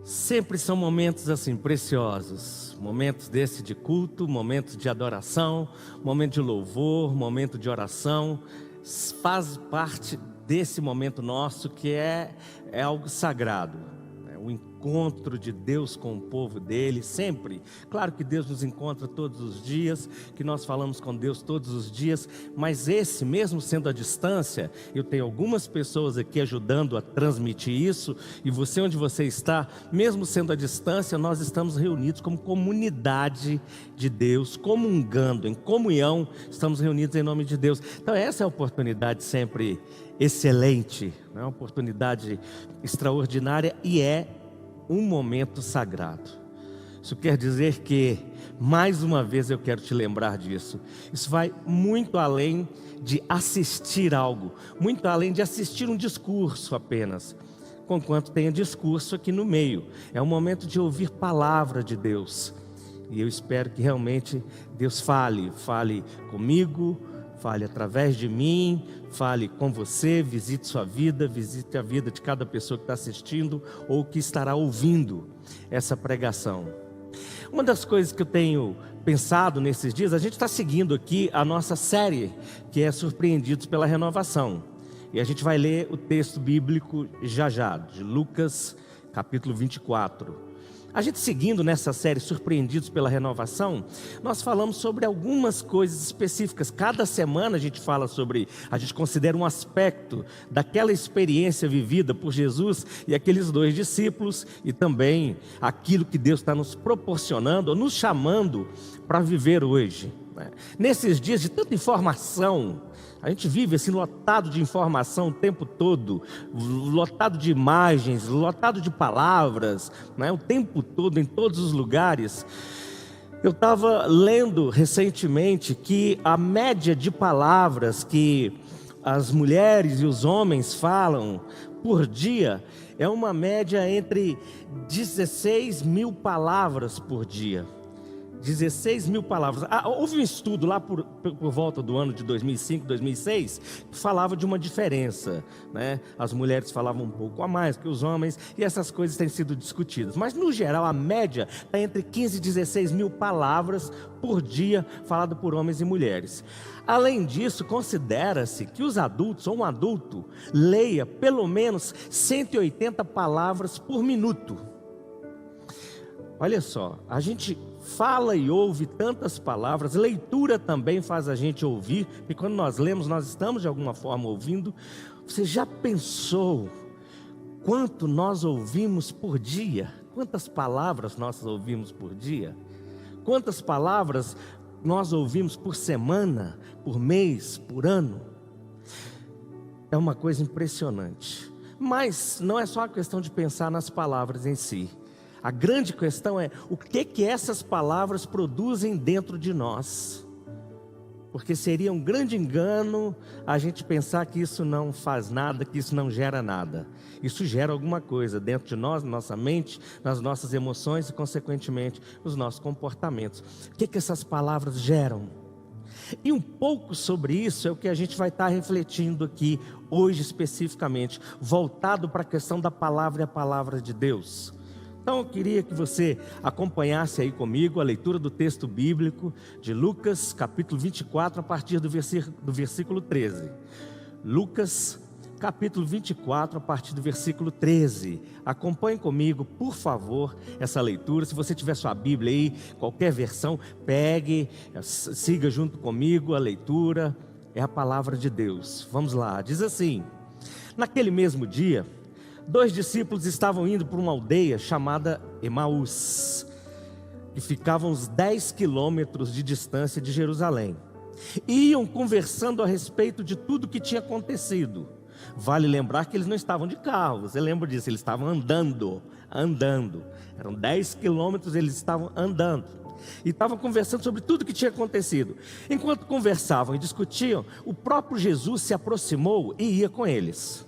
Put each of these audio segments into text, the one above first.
Sempre são momentos assim preciosos, momentos desse de culto, momentos de adoração, momento de louvor, momento de oração, faz parte desse momento nosso que é algo sagrado, né? O encontro de Deus com o povo dele, sempre. Claro que Deus nos encontra todos os dias, que nós falamos com Deus todos os dias, mas esse, mesmo sendo à distância, eu tenho algumas pessoas aqui ajudando a transmitir isso, e você onde você está, mesmo sendo à distância, nós estamos reunidos como comunidade de Deus, comungando, em comunhão, estamos reunidos em nome de Deus. Então essa é a oportunidade sempre excelente, é uma oportunidade extraordinária e é um momento sagrado. Isso quer dizer que, mais uma vez eu quero te lembrar disso, isso vai muito além de assistir algo, muito além de assistir um discurso apenas, conquanto tenha discurso aqui no meio. É um momento de ouvir palavra de Deus, e eu espero que realmente Deus fale comigo, fale através de mim, fale com você, visite sua vida, visite a vida de cada pessoa que está assistindo ou que estará ouvindo essa pregação. Uma das coisas que eu tenho pensado nesses dias, a gente está seguindo aqui a nossa série, que é Surpreendidos pela Renovação. E a gente vai ler o texto bíblico já, de Lucas, capítulo 24. A gente seguindo nessa série Surpreendidos pela Renovação, nós falamos sobre algumas coisas específicas. Cada semana a gente considera um aspecto daquela experiência vivida por Jesus e aqueles dois discípulos, e também aquilo que Deus está nos proporcionando, ou nos chamando para viver hoje, né? Nesses dias de tanta informação, a gente vive assim lotado de informação o tempo todo, lotado de imagens, lotado de palavras, né? O tempo todo, em todos os lugares. Eu estava lendo recentemente que a média de palavras que as mulheres e os homens falam por dia é uma média entre 16 mil palavras por dia. 16 mil palavras. Houve um estudo lá por volta do ano de 2005, 2006, que falava de uma diferença, né? As mulheres falavam um pouco a mais que os homens, e essas coisas têm sido discutidas. Mas, no geral, a média está entre 15 e 16 mil palavras por dia, falada por homens e mulheres. Além disso, considera-se que os adultos, ou um adulto, leia pelo menos 180 palavras por minuto. Olha só, a gente fala e ouve tantas palavras, leitura também faz a gente ouvir, e quando nós lemos, nós estamos de alguma forma ouvindo. Você já pensou quanto nós ouvimos por dia? Quantas palavras nós ouvimos por dia? Quantas palavras nós ouvimos por semana, por mês, por ano? É uma coisa impressionante. Mas não é só a questão de pensar nas palavras em si. A grande questão é o que essas palavras produzem dentro de nós. Porque seria um grande engano a gente pensar que isso não faz nada, que isso não gera nada. Isso gera alguma coisa dentro de nós, na nossa mente, nas nossas emoções e, consequentemente, nos nossos comportamentos. O que essas palavras geram? E um pouco sobre isso é o que a gente vai estar refletindo aqui hoje especificamente, voltado para a questão da palavra e a palavra de Deus. Então eu queria que você acompanhasse aí comigo a leitura do texto bíblico de Lucas, capítulo 24, a partir do versículo 13. Lucas, capítulo 24, a partir do versículo 13. Acompanhe comigo, por favor, essa leitura. Se você tiver sua Bíblia aí, qualquer versão, pegue, siga junto comigo a leitura. É a palavra de Deus. Vamos lá, diz assim: naquele mesmo dia, 2 discípulos estavam indo para uma aldeia chamada Emaús, que ficava uns 10 quilômetros de distância de Jerusalém. Iam conversando a respeito de tudo que tinha acontecido. Vale lembrar que eles não estavam de carro, você lembra disso? Eles estavam andando. Eram 10 quilômetros, eles estavam andando. E estavam conversando sobre tudo que tinha acontecido. Enquanto conversavam e discutiam, o próprio Jesus se aproximou e ia com eles.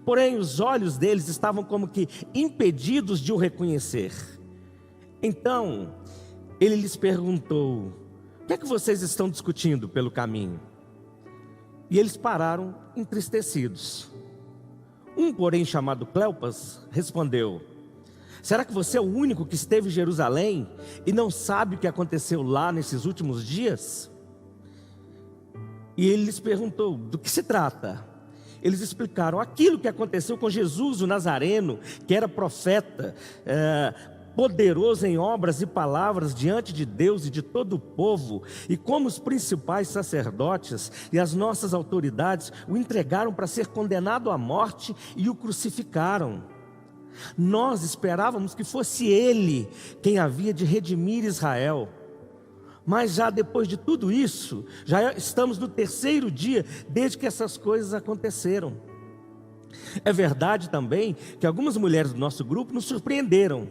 Porém, os olhos deles estavam como que impedidos de o reconhecer. Então, ele lhes perguntou: o que é que vocês estão discutindo pelo caminho? E eles pararam entristecidos. Um, porém, chamado Cleopas, respondeu: Será que você é o único que esteve em Jerusalém e não sabe o que aconteceu lá nesses últimos dias? E ele lhes perguntou: do que se trata? Eles explicaram: aquilo que aconteceu com Jesus o Nazareno, que era profeta, poderoso em obras e palavras diante de Deus e de todo o povo, e como os principais sacerdotes e as nossas autoridades o entregaram para ser condenado à morte e o crucificaram. Nós esperávamos que fosse ele quem havia de redimir Israel. Mas já depois de tudo isso, já estamos no 3º dia desde que essas coisas aconteceram. É verdade também que algumas mulheres do nosso grupo nos surpreenderam.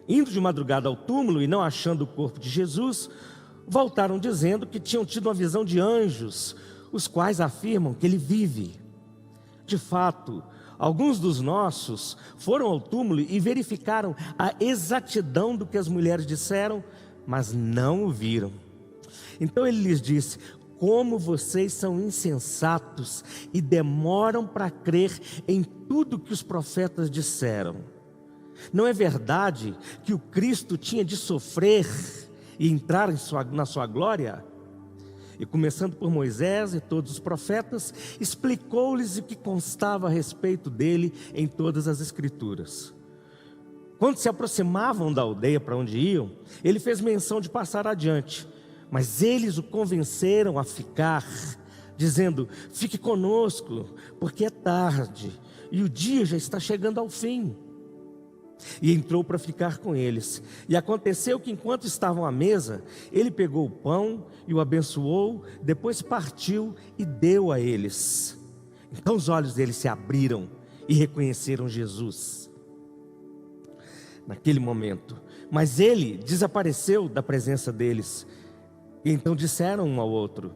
Indo de madrugada ao túmulo e não achando o corpo de Jesus, voltaram dizendo que tinham tido uma visão de anjos, os quais afirmam que ele vive. De fato, alguns dos nossos foram ao túmulo e verificaram a exatidão do que as mulheres disseram, mas não o viram. Então ele lhes disse: como vocês são insensatos e demoram para crer em tudo que os profetas disseram. Não é verdade que o Cristo tinha de sofrer e entrar na sua glória? E começando por Moisés e todos os profetas, explicou-lhes o que constava a respeito dele em todas as Escrituras. Quando se aproximavam da aldeia para onde iam, ele fez menção de passar adiante, mas eles o convenceram a ficar, dizendo: fique conosco, porque é tarde e o dia já está chegando ao fim. E entrou para ficar com eles. E aconteceu que enquanto estavam à mesa, ele pegou o pão e o abençoou, depois partiu e deu a eles. Então os olhos deles se abriram e reconheceram Jesus naquele momento. Mas ele desapareceu da presença deles. E então disseram um ao outro: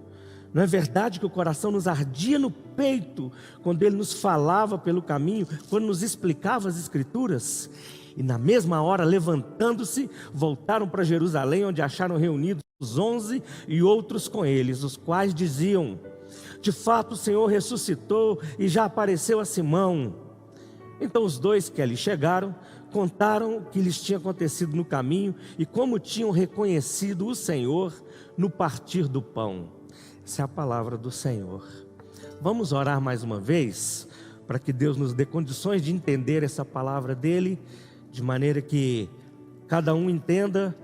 não é verdade que o coração nos ardia no peito quando ele nos falava pelo caminho, quando nos explicava as Escrituras? E na mesma hora, levantando-se, voltaram para Jerusalém, onde acharam reunidos os 11 e outros com eles, os quais diziam: de fato o Senhor ressuscitou e já apareceu a Simão. Então os 2 que ali chegaram contaram o que lhes tinha acontecido no caminho e como tinham reconhecido o Senhor no partir do pão. Essa é a palavra do Senhor. Vamos orar mais uma vez, para que Deus nos dê condições de entender essa palavra dele, de maneira que cada um entenda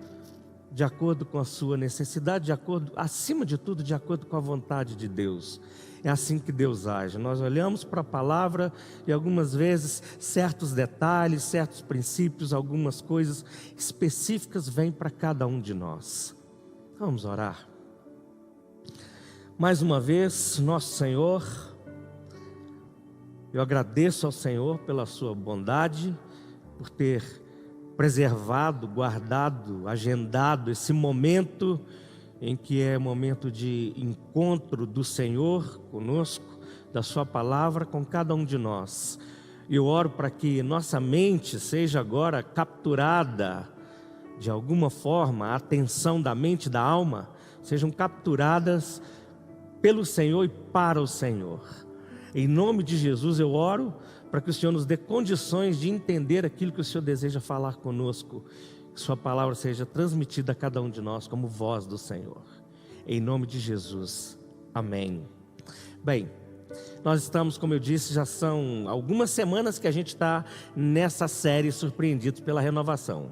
de acordo com a sua necessidade, de acordo, acima de tudo, de acordo com a vontade de Deus. É assim que Deus age. Nós olhamos para a palavra e algumas vezes certos detalhes, certos princípios, algumas coisas específicas vêm para cada um de nós. Vamos orar. Mais uma vez, nosso Senhor, eu agradeço ao Senhor pela sua bondade, por ter preservado, guardado, agendado esse momento em que é momento de encontro do Senhor conosco, da sua palavra com cada um de nós. Eu oro para que nossa mente seja agora capturada, de alguma forma, a atenção da mente e da alma sejam capturadas pelo Senhor e para o Senhor. Em nome de Jesus eu oro para que o Senhor nos dê condições de entender aquilo que o Senhor deseja falar conosco, que sua palavra seja transmitida a cada um de nós como voz do Senhor. Em nome de Jesus, amém. Bem, nós estamos, como eu disse, já são algumas semanas que a gente está nessa série Surpreendidos pela Renovação.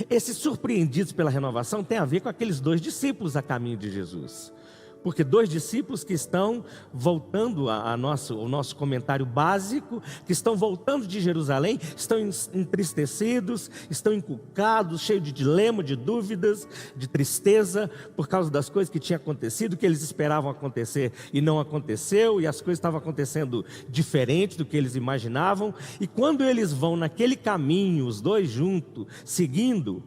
Esses surpreendidos pela renovação tem a ver com aqueles 2 discípulos a caminho de Jesus. Porque 2 discípulos que estão voltando ao nosso comentário básico, que estão voltando de Jerusalém, estão entristecidos, estão encucados, cheios de dilema, de dúvidas, de tristeza, por causa das coisas que tinham acontecido, que eles esperavam acontecer e não aconteceu, e as coisas estavam acontecendo diferente do que eles imaginavam. E quando eles vão naquele caminho, os 2 juntos, seguindo,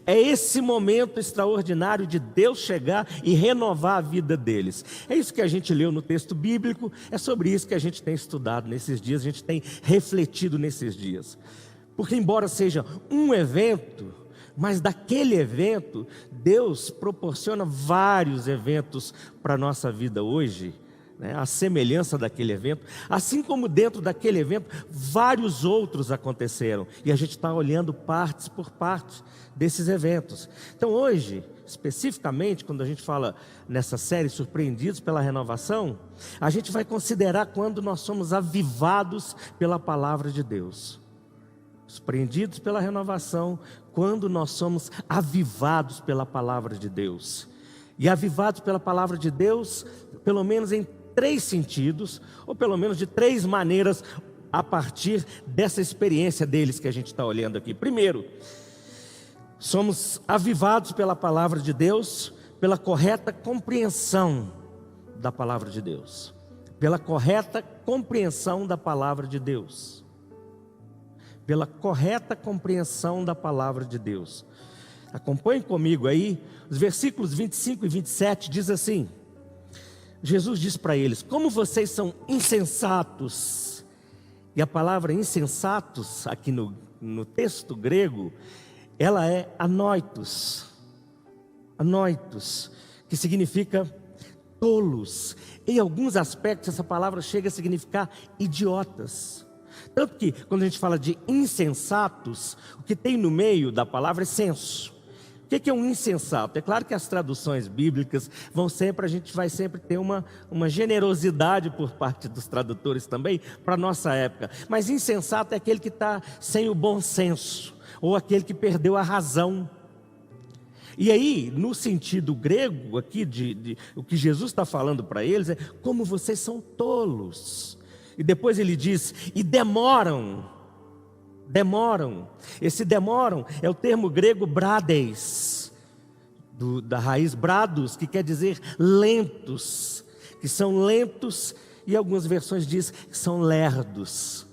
é esse momento extraordinário de Deus chegar e renovar a vida deles. É isso que a gente leu no texto bíblico, é sobre isso que a gente tem estudado nesses dias, a gente tem refletido nesses dias. Porque embora seja um evento, mas daquele evento, Deus proporciona vários eventos para a nossa vida hoje, né, a semelhança daquele evento, assim como dentro daquele evento, vários outros aconteceram, e a gente está olhando partes por parte desses eventos. Então hoje, especificamente, quando a gente fala nessa série Surpreendidos pela Renovação, a gente vai considerar quando nós somos avivados pela palavra de Deus. Surpreendidos pela renovação, quando nós somos avivados pela palavra de Deus. E avivados pela palavra de Deus, pelo menos em 3 sentidos, ou pelo menos de 3 maneiras, a partir dessa experiência deles que a gente está olhando aqui. Primeiro, somos avivados pela palavra de Deus, pela correta compreensão da palavra de Deus. Pela correta compreensão da palavra de Deus. Pela correta compreensão da palavra de Deus. Acompanhe comigo aí, os versículos 25 e 27 diz assim: Jesus diz para eles: como vocês são insensatos. E a palavra insensatos, aqui no texto grego, ela é anoitos. Anoitos, que significa tolos. Em alguns aspectos essa palavra chega a significar idiotas. Tanto que quando a gente fala de insensatos, o que tem no meio da palavra é senso. O que é um insensato? É claro que as traduções bíblicas a gente vai sempre ter uma generosidade por parte dos tradutores também, para a nossa época. Mas insensato é aquele que está sem o bom senso, ou aquele que perdeu a razão. E aí, no sentido grego aqui, o que Jesus está falando para eles é: como vocês são tolos. E depois ele diz: e demoram. Esse demoram é o termo grego brades, da raiz brados, que quer dizer lentos, que são lentos, e algumas versões diz que são lerdos.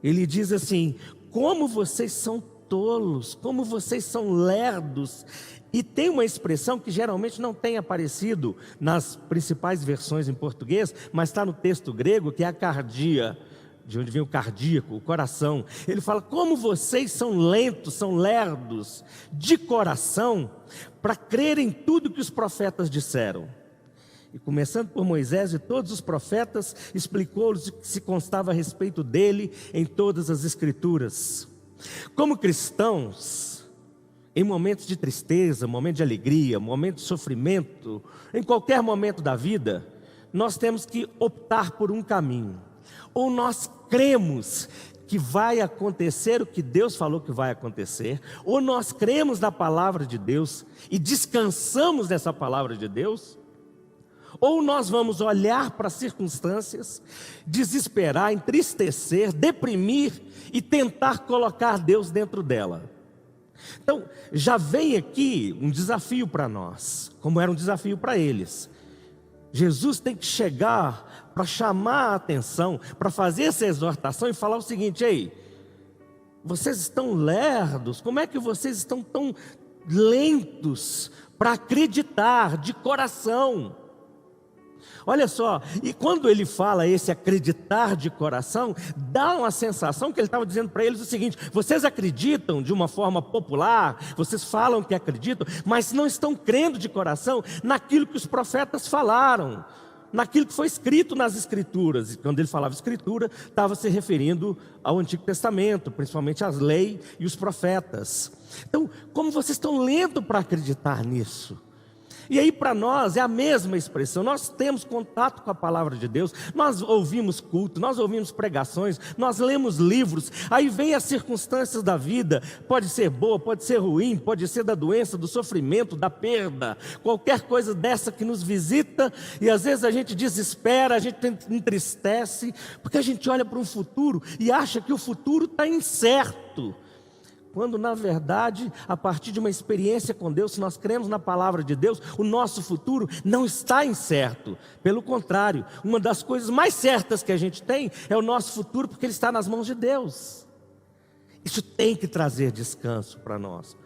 Ele diz assim: como vocês são tolos, como vocês são lerdos. E tem uma expressão que geralmente não tem aparecido nas principais versões em português, mas está no texto grego, que é a cardia, de onde vem o cardíaco, o coração. Ele fala: como vocês são lentos, são lerdos de coração, para crer em tudo que os profetas disseram. E começando por Moisés e todos os profetas, explicou-lhes o que se constava a respeito dele em todas as escrituras. Como cristãos, em momentos de tristeza, momento de alegria, momento de sofrimento, em qualquer momento da vida, nós temos que optar por um caminho. Ou nós cremos que vai acontecer o que Deus falou que vai acontecer, ou nós cremos na palavra de Deus e descansamos nessa palavra de Deus, ou nós vamos olhar para as circunstâncias, desesperar, entristecer, deprimir e tentar colocar Deus dentro dela. Então, já vem aqui um desafio para nós, como era um desafio para eles. Jesus tem que chegar para chamar a atenção, para fazer essa exortação e falar o seguinte: ei, vocês estão lerdos, como é que vocês estão tão lentos para acreditar de coração? Olha só, e quando ele fala esse acreditar de coração, dá uma sensação que ele estava dizendo para eles o seguinte: vocês acreditam de uma forma popular, vocês falam que acreditam, mas não estão crendo de coração naquilo que os profetas falaram, naquilo que foi escrito nas Escrituras. E quando ele falava Escritura, estava se referindo ao Antigo Testamento, principalmente às leis e os profetas. Então, como vocês estão lentos para acreditar nisso? E aí para nós é a mesma expressão. Nós temos contato com a palavra de Deus, nós ouvimos culto, nós ouvimos pregações, nós lemos livros. Aí vem as circunstâncias da vida, pode ser boa, pode ser ruim, pode ser da doença, do sofrimento, da perda, qualquer coisa dessa que nos visita. E às vezes a gente desespera, a gente entristece, porque a gente olha para um futuro e acha que o futuro está incerto, quando na verdade, a partir de uma experiência com Deus, se nós cremos na palavra de Deus, o nosso futuro não está incerto. Pelo contrário, uma das coisas mais certas que a gente tem é o nosso futuro, porque ele está nas mãos de Deus. Isso tem que trazer descanso para nós.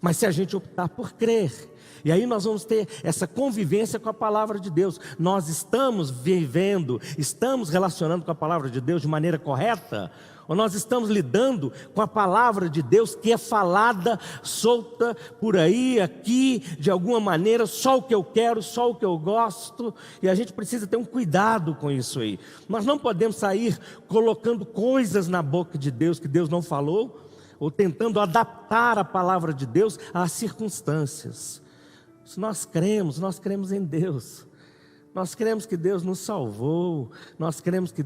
Mas se a gente optar por crer, e aí nós vamos ter essa convivência com a palavra de Deus. Nós estamos vivendo, estamos relacionando com a palavra de Deus de maneira correta? Ou nós estamos lidando com a palavra de Deus que é falada, solta por aí, aqui, de alguma maneira, só o que eu quero, só o que eu gosto, e a gente precisa ter um cuidado com isso aí. Nós não podemos sair colocando coisas na boca de Deus que Deus não falou, ou tentando adaptar a palavra de Deus às circunstâncias. Se nós cremos em Deus. Nós cremos que Deus nos salvou, nós cremos que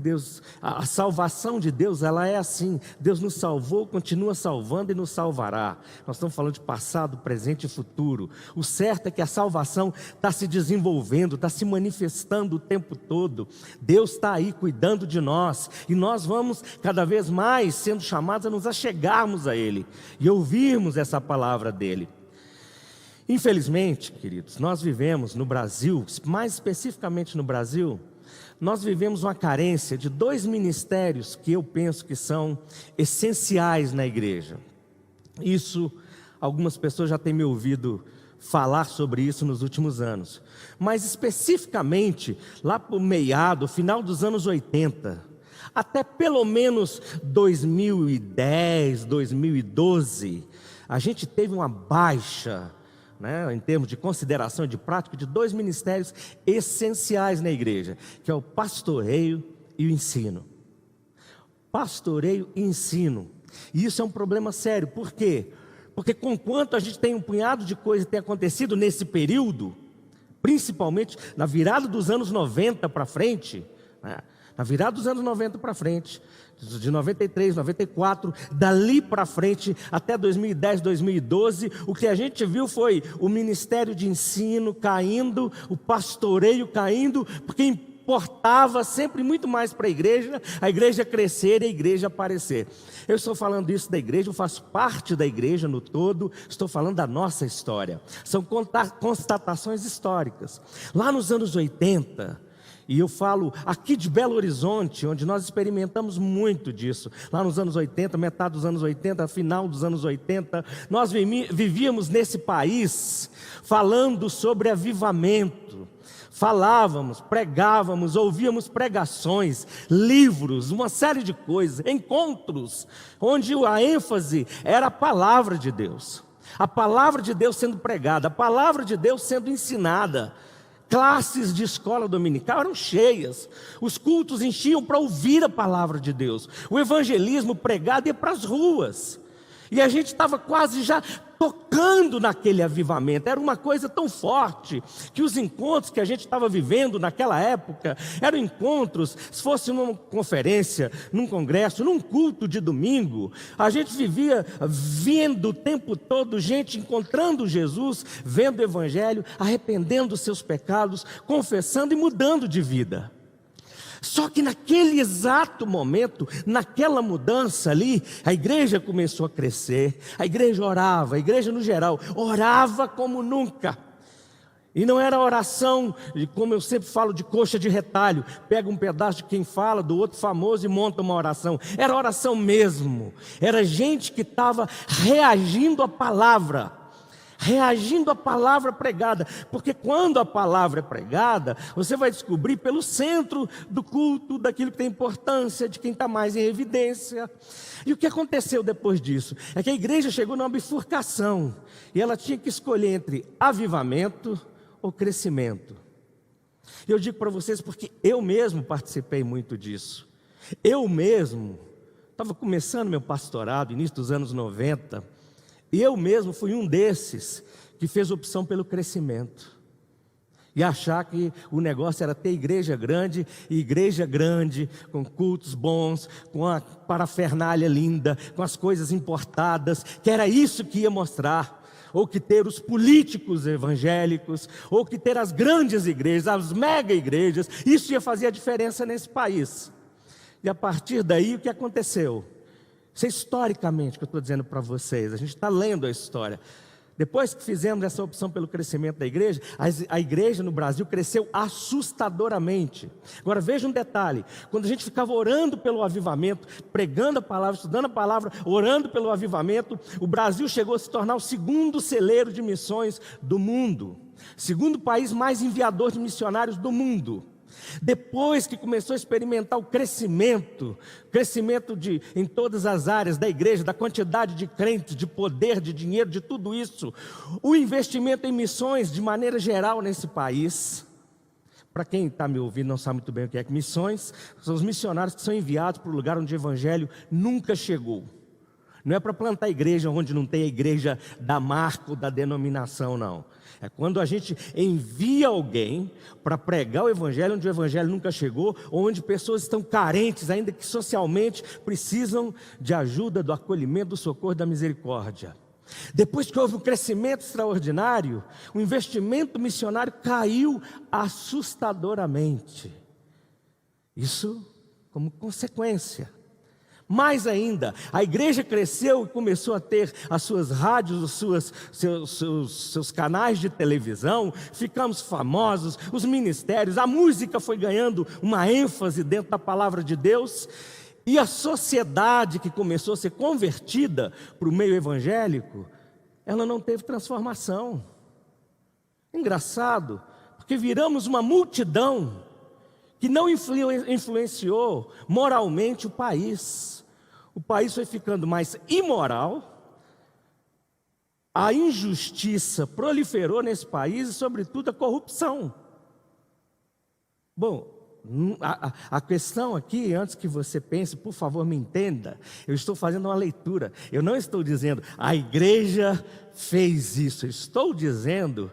a salvação de Deus, ela é assim, Deus nos salvou, continua salvando e nos salvará. Nós estamos falando de passado, presente e futuro. O certo é que a salvação está se desenvolvendo, está se manifestando o tempo todo. Deus está aí cuidando de nós, e nós vamos cada vez mais sendo chamados a nos achegarmos a Ele, e ouvirmos essa palavra dEle. Infelizmente, queridos, nós vivemos no Brasil, mais especificamente no Brasil, nós vivemos uma carência de 2 ministérios que eu penso que são essenciais na igreja. Isso, algumas pessoas já têm me ouvido falar sobre isso nos últimos anos. Mas especificamente, lá para o final dos anos 80, até pelo menos 2010, 2012, a gente teve uma baixa, em termos de consideração e de prática, de 2 ministérios essenciais na igreja, que é o pastoreio e o ensino. Pastoreio e ensino. E isso é um problema sério. Por quê? Porque conquanto a gente tem um punhado de coisas que tem acontecido nesse período, principalmente na virada dos anos 90 para frente, na virada dos anos 90 para frente, de 93, 94, dali para frente, até 2010, 2012, o que a gente viu foi o ministério de ensino caindo, o pastoreio caindo, porque importava sempre muito mais para a igreja crescer e a igreja aparecer. Eu estou falando isso da igreja, eu faço parte da igreja no todo, estou falando da nossa história. São constatações históricas. Lá nos anos 80, e eu falo aqui de Belo Horizonte, onde nós experimentamos muito disso. Lá nos anos 80, metade dos anos 80, final dos anos 80, nós vivíamos nesse país falando sobre avivamento. Falávamos, pregávamos, ouvíamos pregações, livros, uma série de coisas, encontros, onde a ênfase era a palavra de Deus. A palavra de Deus sendo pregada, a palavra de Deus sendo ensinada. Classes de escola dominical eram cheias, os cultos enchiam para ouvir a palavra de Deus, o evangelismo pregado ia para as ruas, e a gente estava quase já tocando naquele avivamento. Era uma coisa tão forte, que os encontros que a gente estava vivendo naquela época, eram encontros, se fosse numa conferência, num congresso, num culto de domingo, a gente vivia vendo o tempo todo gente encontrando Jesus, vendo o evangelho, arrependendo dos seus pecados, confessando e mudando de vida. Só que naquele exato momento, naquela mudança ali, a igreja começou a crescer, a igreja orava, a igreja no geral, orava como nunca. E não era oração, como eu sempre falo, de coxa de retalho, pega um pedaço de quem fala, do outro famoso e monta uma oração. Era oração mesmo, era gente que estava reagindo à palavra. Reagindo à palavra pregada, porque quando a palavra é pregada, você vai descobrir pelo centro do culto, daquilo que tem importância, de quem está mais em evidência. E o que aconteceu depois disso? É que a igreja chegou numa bifurcação, e ela tinha que escolher entre avivamento ou crescimento. Eu digo para vocês porque eu mesmo participei muito disso. Eu mesmo estava começando meu pastorado, início dos anos 90, e eu mesmo fui um desses que fez opção pelo crescimento. E achar que o negócio era ter igreja grande, com cultos bons, com a parafernália linda, com as coisas importadas, que era isso que ia mostrar. Ou que ter os políticos evangélicos, ou que ter as grandes igrejas, as mega igrejas, isso ia fazer a diferença nesse país. E a partir daí o que aconteceu? Isso é historicamente que eu estou dizendo para vocês, a gente está lendo a história. Depois que fizemos essa opção pelo crescimento da igreja, a igreja no Brasil cresceu assustadoramente. Agora veja um detalhe: quando a gente ficava orando pelo avivamento, pregando a palavra, estudando a palavra, orando pelo avivamento, o Brasil chegou a se tornar o segundo celeiro de missões do mundo, segundo país mais enviador de missionários do mundo. Depois que começou a experimentar o crescimento em todas as áreas da igreja, da quantidade de crentes, de poder, de dinheiro, de tudo isso, o investimento em missões de maneira geral nesse país. Para quem está me ouvindo não sabe muito bem o que é missões, são os missionários que são enviados para o lugar onde o evangelho nunca chegou. Não é para plantar igreja onde não tem a igreja da marca ou da denominação, não. É quando a gente envia alguém para pregar o evangelho onde o evangelho nunca chegou, onde pessoas estão carentes, ainda que socialmente precisam de ajuda, do acolhimento, do socorro, da misericórdia. Depois que houve um crescimento extraordinário, o investimento missionário caiu assustadoramente. Isso como consequência. Mais ainda, a igreja cresceu e começou a ter as suas rádios, seus canais de televisão, ficamos famosos, os ministérios, a música foi ganhando uma ênfase dentro da palavra de Deus, e a sociedade que começou a ser convertida para o meio evangélico, ela não teve transformação. Engraçado, porque viramos uma multidão que não influenciou moralmente o país. O país foi ficando mais imoral, a injustiça proliferou nesse país e, sobretudo, a corrupção. Bom, a questão aqui, antes que você pense, por favor, me entenda, eu estou fazendo uma leitura, eu não estou dizendo a igreja fez isso, eu estou dizendo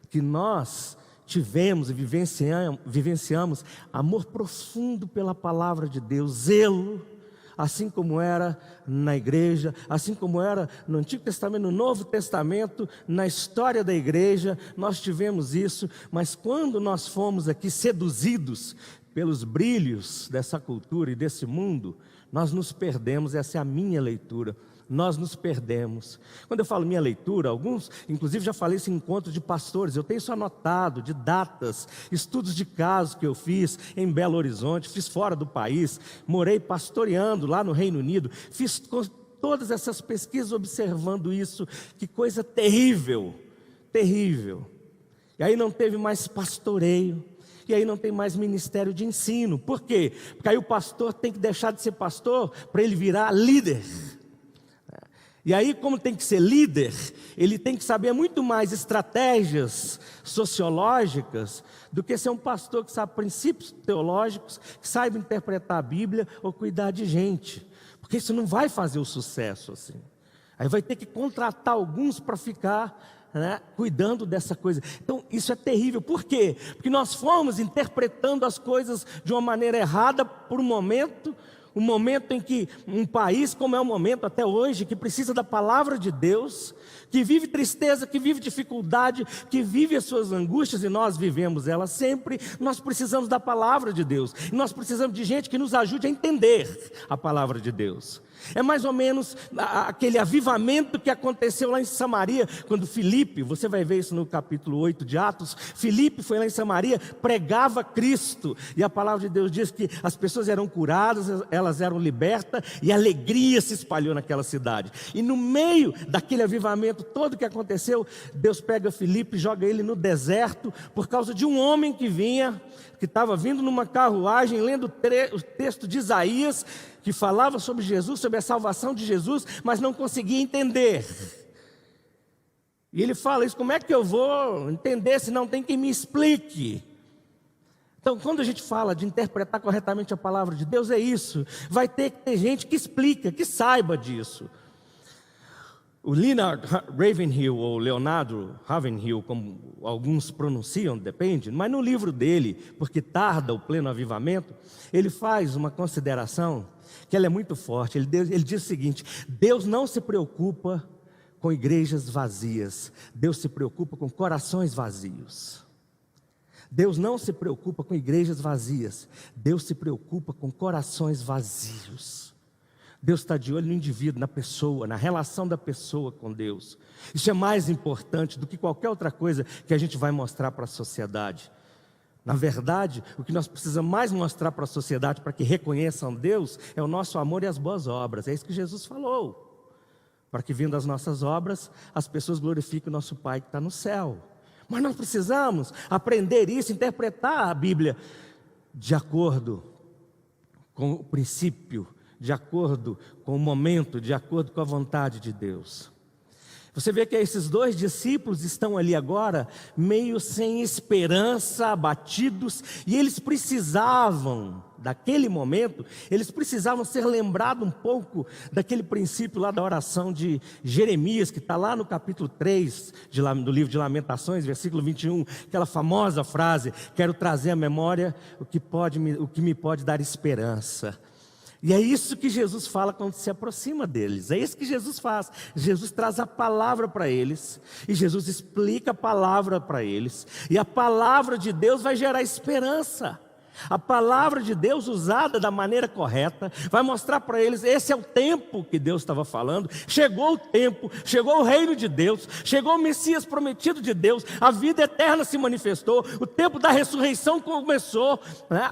que nós tivemos e vivenciamos amor profundo pela palavra de Deus, zelo, assim como era na igreja, assim como era no Antigo Testamento, no Novo Testamento, na história da igreja, nós tivemos isso, mas quando nós fomos aqui seduzidos pelos brilhos dessa cultura e desse mundo, nós nos perdemos. Essa é a minha leitura. Nós nos perdemos. Quando eu falo minha leitura, alguns, inclusive já falei isso em encontros de pastores, eu tenho isso anotado, de datas, estudos de casos que eu fiz em Belo Horizonte, fiz fora do país, morei pastoreando lá no Reino Unido, fiz todas essas pesquisas observando isso. Que coisa terrível, terrível. E aí não teve mais pastoreio, e aí não tem mais ministério de ensino. Por quê? Porque aí o pastor tem que deixar de ser pastor para ele virar líder. E aí, como tem que ser líder, ele tem que saber muito mais estratégias sociológicas do que ser um pastor que sabe princípios teológicos, que saiba interpretar a Bíblia ou cuidar de gente. Porque isso não vai fazer o sucesso assim. Aí vai ter que contratar alguns para ficar, cuidando dessa coisa. Então isso é terrível. Por quê? Porque nós fomos interpretando as coisas de uma maneira errada por um momento em que um país, como é o momento até hoje, que precisa da palavra de Deus, que vive tristeza, que vive dificuldade, que vive as suas angústias, e nós vivemos elas sempre, nós precisamos da palavra de Deus, e nós precisamos de gente que nos ajude a entender a palavra de Deus. É mais ou menos aquele avivamento que aconteceu lá em Samaria, quando Filipe, você vai ver isso no capítulo 8 de Atos, Filipe foi lá em Samaria, pregava Cristo, e a palavra de Deus diz que as pessoas eram curadas, elas eram libertas, e alegria se espalhou naquela cidade. E no meio daquele avivamento todo que aconteceu, Deus pega Filipe e joga ele no deserto, por causa de um homem que estava vindo numa carruagem, lendo o texto de Isaías, que falava sobre Jesus, sobre a salvação de Jesus, mas não conseguia entender. E ele fala isso: como é que eu vou entender se não tem quem me explique? Então, quando a gente fala de interpretar corretamente a palavra de Deus, é isso. Vai ter que ter gente que explica, que saiba disso. O Leonard Ravenhill, ou Leonardo Ravenhill, como alguns pronunciam, depende, mas no livro dele, Porque Tarda o Pleno Avivamento, ele faz uma consideração que ela é muito forte. Ele diz o seguinte: Deus não se preocupa com igrejas vazias, Deus se preocupa com corações vazios. Deus não se preocupa com igrejas vazias, Deus se preocupa com corações vazios. Deus está de olho no indivíduo, na pessoa, na relação da pessoa com Deus. Isso é mais importante do que qualquer outra coisa que a gente vai mostrar para a sociedade. Na verdade, o que nós precisamos mais mostrar para a sociedade, para que reconheçam Deus, é o nosso amor e as boas obras. É isso que Jesus falou. Para que, vindo as nossas obras, as pessoas glorifiquem o nosso Pai que está no céu. Mas nós precisamos aprender isso, interpretar a Bíblia de acordo com o princípio, de acordo com o momento, de acordo com a vontade de Deus. Você vê que esses dois discípulos estão ali agora, meio sem esperança, abatidos, e eles precisavam, daquele momento, eles precisavam ser lembrados um pouco daquele princípio lá da oração de Jeremias, que está lá no capítulo 3 do livro de Lamentações, versículo 21, aquela famosa frase: quero trazer à memória o que me pode dar esperança. E é isso que Jesus fala quando se aproxima deles. É isso que Jesus faz. Jesus traz a palavra para eles. E Jesus explica a palavra para eles. E a palavra de Deus vai gerar esperança. A palavra de Deus usada da maneira correta vai mostrar para eles: esse é o tempo que Deus estava falando. Chegou o tempo, chegou o reino de Deus, chegou o Messias prometido de Deus. A vida eterna se manifestou. O tempo da ressurreição começou, né?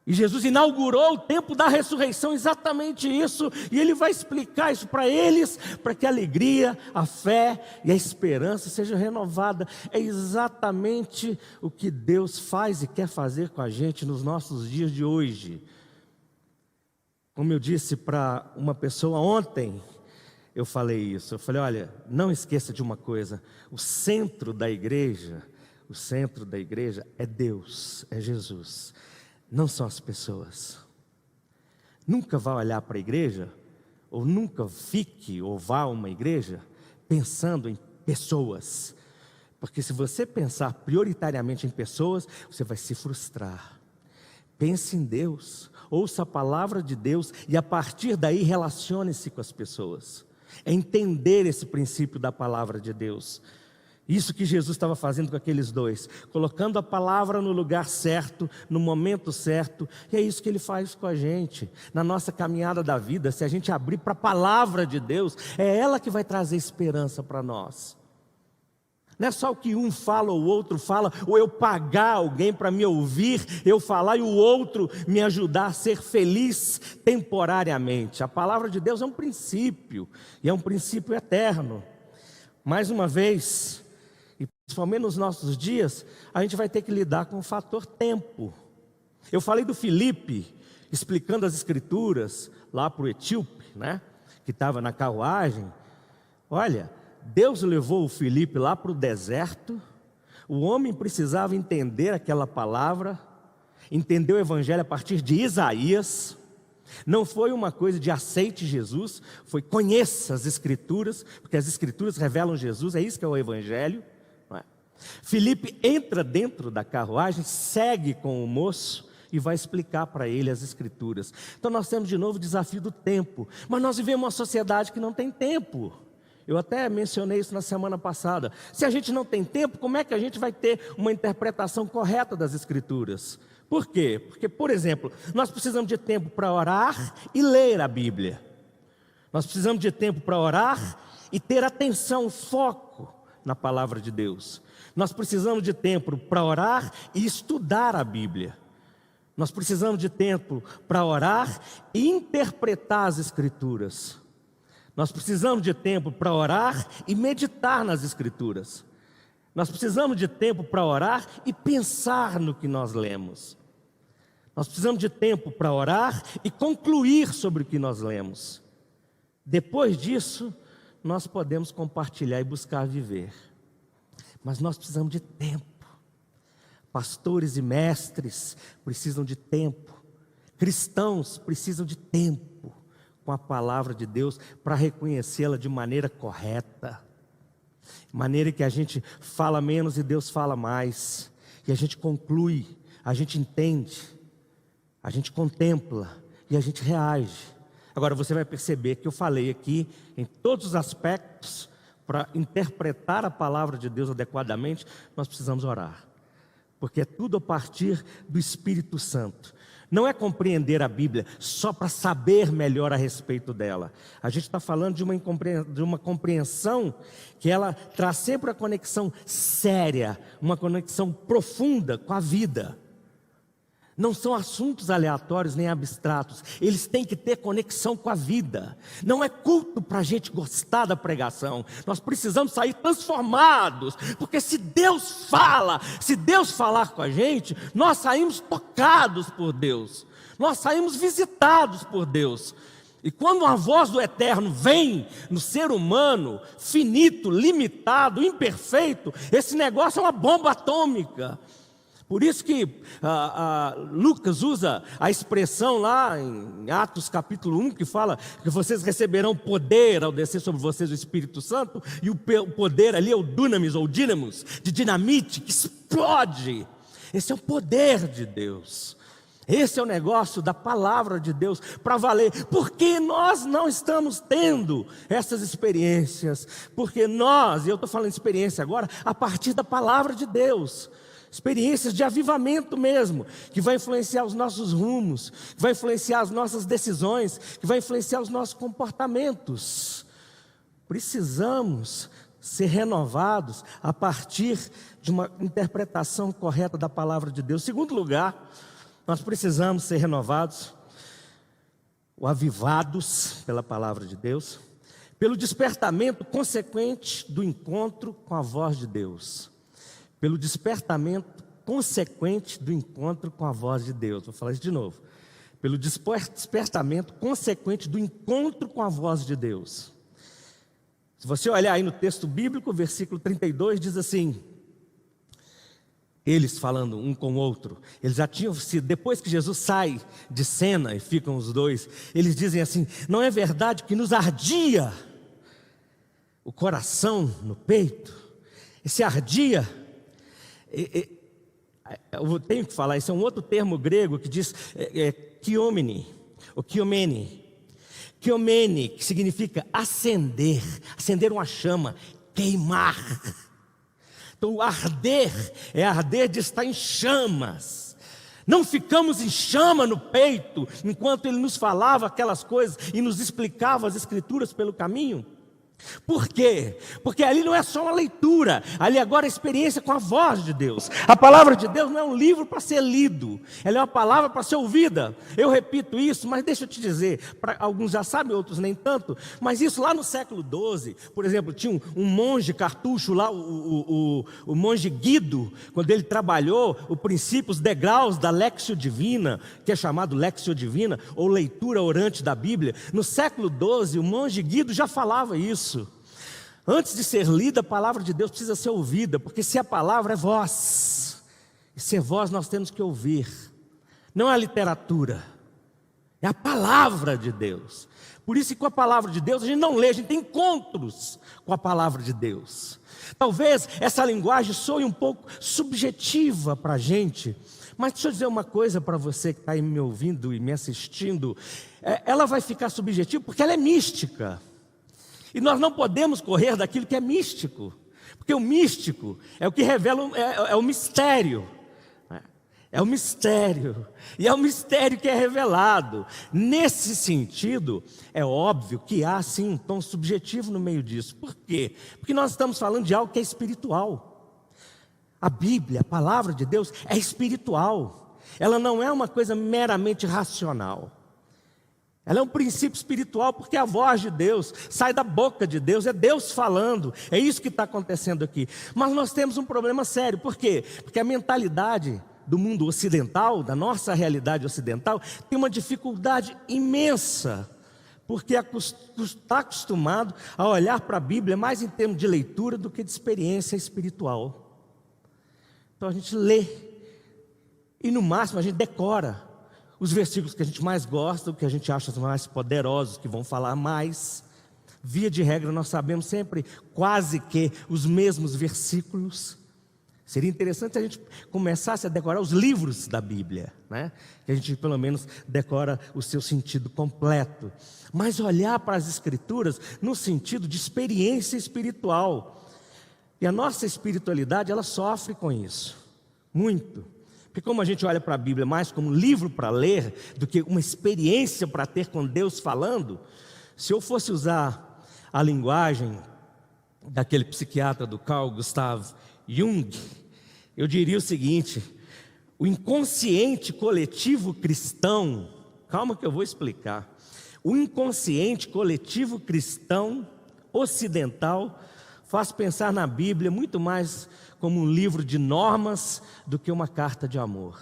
E Jesus inaugurou o tempo da ressurreição, exatamente isso. E Ele vai explicar isso para eles, para que a alegria, a fé e a esperança sejam renovadas. É exatamente o que Deus faz e quer fazer com a gente nos nossos dias de hoje. Como eu disse para uma pessoa ontem, eu falei isso. Eu falei: olha, não esqueça de uma coisa. O centro da igreja é Deus, é Jesus. Não são as pessoas. Nunca vá olhar para a igreja, ou nunca fique ou vá a uma igreja pensando em pessoas. Porque se você pensar prioritariamente em pessoas, você vai se frustrar. Pense em Deus, ouça a palavra de Deus e a partir daí relacione-se com as pessoas. É entender esse princípio da palavra de Deus. Isso que Jesus estava fazendo com aqueles dois, colocando a palavra no lugar certo, no momento certo. E é isso que Ele faz com a gente, na nossa caminhada da vida. Se a gente abrir para a palavra de Deus, é ela que vai trazer esperança para nós. Não é só o que um fala ou o outro fala, ou eu pagar alguém para me ouvir, eu falar e o outro me ajudar a ser feliz temporariamente. A palavra de Deus é um princípio, e é um princípio eterno. Mais uma vez, principalmente nos nossos dias, a gente vai ter que lidar com o fator tempo. Eu falei do Filipe, explicando as escrituras lá para o etíope, né, que estava na carruagem. Olha, Deus levou o Filipe lá para o deserto. O homem precisava entender aquela palavra, entender o evangelho a partir de Isaías. Não foi uma coisa de aceite Jesus, foi conheça as escrituras, porque as escrituras revelam Jesus, é isso que é o evangelho. Filipe entra dentro da carruagem, segue com o moço e vai explicar para ele as escrituras. Então nós temos de novo o desafio do tempo, mas nós vivemos uma sociedade que não tem tempo. Eu até mencionei isso na semana passada. Se a gente não tem tempo, como é que a gente vai ter uma interpretação correta das escrituras? Por quê? Porque, por exemplo, nós precisamos de tempo para orar e ler a Bíblia. Nós precisamos de tempo para orar e ter atenção, foco na palavra de Deus. Nós precisamos de tempo para orar e estudar a Bíblia. Nós precisamos de tempo para orar e interpretar as Escrituras. Nós precisamos de tempo para orar e meditar nas Escrituras. Nós precisamos de tempo para orar e pensar no que nós lemos. Nós precisamos de tempo para orar e concluir sobre o que nós lemos. Depois disso, nós podemos compartilhar e buscar viver. Mas nós precisamos de tempo. Pastores e mestres precisam de tempo. Cristãos precisam de tempo com a palavra de Deus para reconhecê-la de maneira correta. Maneira que a gente fala menos e Deus fala mais. E a gente conclui, a gente entende, a gente contempla e a gente reage. Agora você vai perceber que eu falei aqui em todos os aspectos. Para interpretar a palavra de Deus adequadamente, nós precisamos orar. Porque é tudo a partir do Espírito Santo. não é compreender a Bíblia só para saber melhor a respeito dela. A gente está falando de uma compreensão que ela traz sempre a conexão séria, uma conexão profunda com a vida. Não são assuntos aleatórios nem abstratos, eles têm que ter conexão com a vida. Não é culto para a gente gostar da pregação, nós precisamos sair transformados, porque se Deus fala, se Deus falar com a gente, nós saímos tocados por Deus, nós saímos visitados por Deus. E quando uma voz do Eterno vem no ser humano, finito, limitado, imperfeito, esse negócio é uma bomba atômica. Por isso que Lucas usa a expressão lá em Atos capítulo 1, que fala que vocês receberão poder ao descer sobre vocês o Espírito Santo, e o poder ali é o dunamis ou dínamos, de dinamite, que explode. Esse é o poder de Deus. Esse é o negócio da palavra de Deus para valer. Porque nós não estamos tendo essas experiências? Porque nós, e eu estou falando de experiência agora, a partir da palavra de Deus. Experiências de avivamento mesmo, que vai influenciar os nossos rumos, que vai influenciar as nossas decisões, que vai influenciar os nossos comportamentos. Precisamos ser renovados a partir de uma interpretação correta da palavra de Deus. Em segundo lugar, nós precisamos ser renovados, ou avivados pela palavra de Deus, pelo despertamento consequente do encontro com a voz de Deus. Pelo despertamento consequente do encontro com a voz de Deus. Vou falar isso de novo. Pelo despertamento consequente do encontro com a voz de Deus. Se você olhar aí no texto bíblico, versículo 32 diz assim: eles falando um com o outro, eles já tinham sido, depois que Jesus sai de cena e ficam os dois, eles dizem assim: não é verdade que nos ardia o coração no peito? Esse ardia, eu tenho que falar, isso é um outro termo grego que diz kiomene, ou kiomene, que significa acender, acender uma chama, queimar. Então, o arder é arder de estar em chamas. Não ficamos em chama no peito enquanto ele nos falava aquelas coisas e nos explicava as escrituras pelo caminho. Por quê? Porque ali não é só uma leitura, ali agora é a experiência com a voz de Deus. A palavra de Deus não é um livro para ser lido, ela é uma palavra para ser ouvida. Eu repito isso, mas deixa eu te dizer, alguns já sabem, outros nem tanto, mas isso lá no século XII, por exemplo, tinha um monge cartucho lá, o monge Guido, quando ele trabalhou o princípio, os degraus da Lectio Divina, que é chamado Lectio Divina, ou leitura orante da Bíblia, no século XII, o monge Guido já falava isso. Antes de ser lida, a palavra de Deus precisa ser ouvida, porque se a palavra é voz, e se é voz nós temos que ouvir, não é a literatura, é a palavra de Deus. Por isso que com a palavra de Deus a gente não lê, a gente tem encontros com a palavra de Deus. Talvez essa linguagem soe um pouco subjetiva para a gente, mas deixa eu dizer uma coisa para você que está aí me ouvindo e me assistindo, ela vai ficar subjetiva porque ela é mística. E nós não podemos correr daquilo que é místico, porque o místico é o que revela, é o mistério. É o mistério, e é o mistério que é revelado. Nesse sentido, é óbvio que há sim um tom subjetivo no meio disso. Por quê? Porque nós estamos falando de algo que é espiritual. A Bíblia, a palavra de Deus, é espiritual. Ela não é uma coisa meramente racional. Ela é um princípio espiritual, porque a voz de Deus sai da boca de Deus, é Deus falando, é isso que está acontecendo aqui. Mas nós temos um problema sério, por quê? Porque a mentalidade do mundo ocidental, da nossa realidade ocidental, tem uma dificuldade imensa, porque está acostumado a olhar para a Bíblia mais em termos de leitura do que de experiência espiritual. Então a gente lê, e no máximo a gente decora os versículos que a gente mais gosta, o que a gente acha mais poderosos, que vão falar mais. Via de regra, nós sabemos sempre quase que os mesmos versículos. Seria interessante se a gente começasse a decorar os livros da Bíblia, né? Que a gente pelo menos decora o seu sentido completo. Mas olhar para as Escrituras no sentido de experiência espiritual. E a nossa espiritualidade, ela sofre com isso, muito. Porque como a gente olha para a Bíblia mais como um livro para ler do que uma experiência para ter com Deus falando, se eu fosse usar a linguagem daquele psiquiatra do Carl Gustav Jung, eu diria o seguinte: o inconsciente coletivo cristão, calma que eu vou explicar, o inconsciente coletivo cristão ocidental faz pensar na Bíblia muito mais como um livro de normas do que uma carta de amor.